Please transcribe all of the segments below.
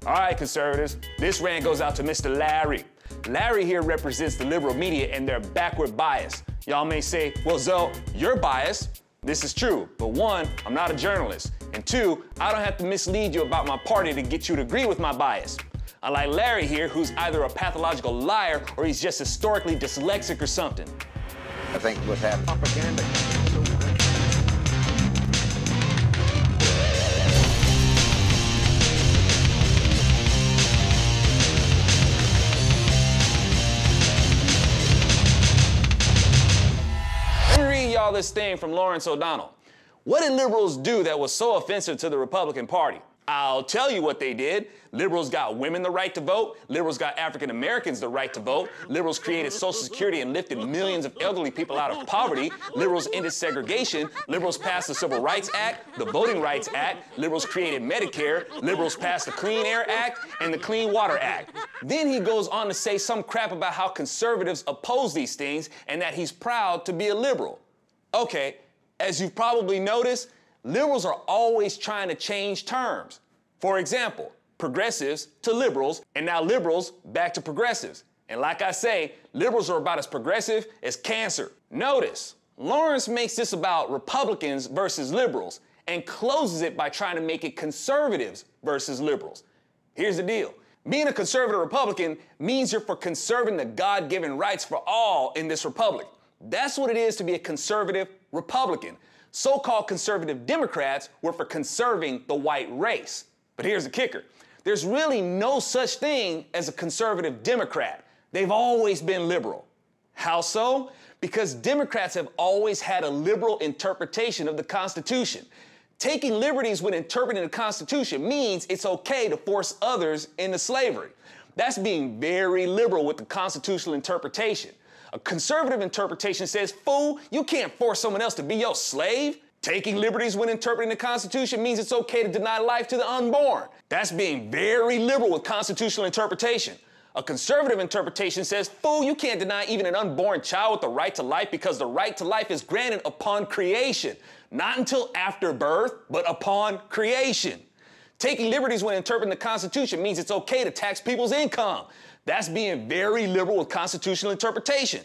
All right, conservatives, this rant goes out to Mr. Larry. Larry here represents the liberal media and their backward bias. Y'all may say, well, Zoe, you're biased. This is true, but one, I'm not a journalist, and two, I don't have to mislead you about my party to get you to agree with my bias. Unlike Larry here, who's either a pathological liar or he's just historically dyslexic or something. I think what's happening. Propaganda. Let me read y'all this thing from Lawrence O'Donnell. What did liberals do that was so offensive to the Republican Party? I'll tell you what they did. Liberals got women the right to vote. Liberals got African Americans the right to vote. Liberals created Social Security and lifted millions of elderly people out of poverty. Liberals ended segregation. Liberals passed the Civil Rights Act, the Voting Rights Act. Liberals created Medicare. Liberals passed the Clean Air Act and the Clean Water Act. Then he goes on to say some crap about how conservatives oppose these things and that he's proud to be a liberal. Okay, as you've probably noticed, liberals are always trying to change terms. For example, progressives to liberals, and now liberals back to progressives. And like I say, liberals are about as progressive as cancer. Notice, Lawrence makes this about Republicans versus liberals and closes it by trying to make it conservatives versus liberals. Here's the deal. Being a conservative Republican means you're for conserving the God-given rights for all in this republic. That's what it is to be a conservative Republican. So-called conservative Democrats were for conserving the white race. But here's the kicker. There's really no such thing as a conservative Democrat. They've always been liberal. How so? Because Democrats have always had a liberal interpretation of the Constitution. Taking liberties when interpreting the Constitution means it's okay to force others into slavery. That's being very liberal with the constitutional interpretation. A conservative interpretation says, fool, you can't force someone else to be your slave. Taking liberties when interpreting the Constitution means it's okay to deny life to the unborn. That's being very liberal with constitutional interpretation. A conservative interpretation says, fool, you can't deny even an unborn child with the right to life because the right to life is granted upon creation. Not until after birth, but upon creation. Taking liberties when interpreting the Constitution means it's okay to tax people's income. That's being very liberal with constitutional interpretation.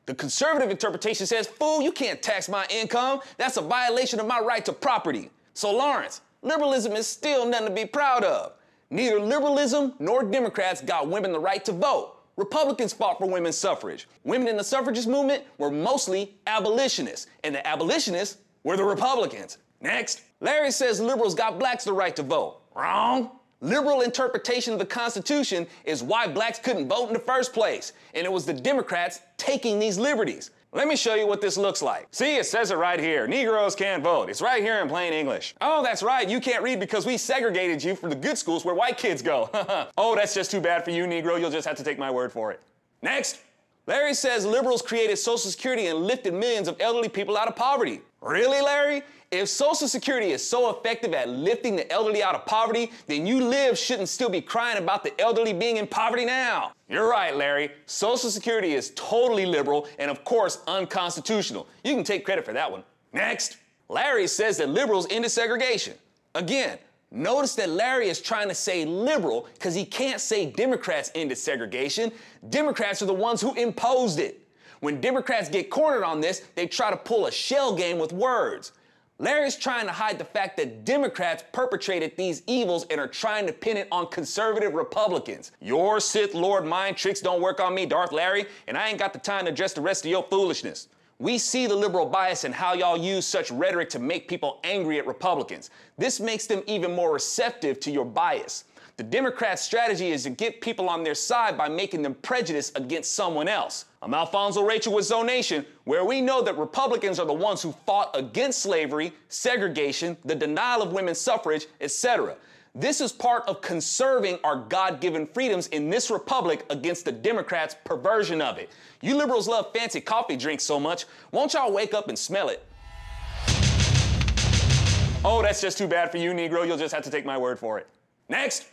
The conservative interpretation says, fool, you can't tax my income. That's a violation of my right to property. So Lawrence, liberalism is still nothing to be proud of. Neither liberalism nor Democrats got women the right to vote. Republicans fought for women's suffrage. Women in the suffragist movement were mostly abolitionists, and the abolitionists were the Republicans. Next, Larry says liberals got blacks the right to vote. Wrong. Liberal interpretation of the Constitution is why blacks couldn't vote in the first place, and it was the Democrats taking these liberties. Let me show you what this looks like. See, it says it right here. Negroes can't vote. It's right here in plain English. Oh, that's right. You can't read because we segregated you from the good schools where white kids go. Oh, that's just too bad for you, Negro. You'll just have to take my word for it. Next. Larry says liberals created Social Security and lifted millions of elderly people out of poverty. Really, Larry? If Social Security is so effective at lifting the elderly out of poverty, then you shouldn't still be crying about the elderly being in poverty now. You're right, Larry. Social Security is totally liberal and, of course, unconstitutional. You can take credit for that one. Next, Larry says that liberals ended segregation. Again, notice that Larry is trying to say liberal because he can't say Democrats ended segregation. Democrats are the ones who imposed it. When Democrats get cornered on this, they try to pull a shell game with words. Larry's trying to hide the fact that Democrats perpetrated these evils and are trying to pin it on conservative Republicans. Your Sith Lord mind tricks don't work on me, Darth Larry, and I ain't got the time to address the rest of your foolishness. We see the liberal bias in how y'all use such rhetoric to make people angry at Republicans. This makes them even more receptive to your bias. The Democrats' strategy is to get people on their side by making them prejudiced against someone else. I'm AlfonZo Rachel with Zo Nation, where we know that Republicans are the ones who fought against slavery, segregation, the denial of women's suffrage, etc. This is part of conserving our God-given freedoms in this republic against the Democrats' perversion of it. You liberals love fancy coffee drinks so much, won't y'all wake up and smell it? Oh, that's just too bad for you, Negro. You'll just have to take my word for it. Next.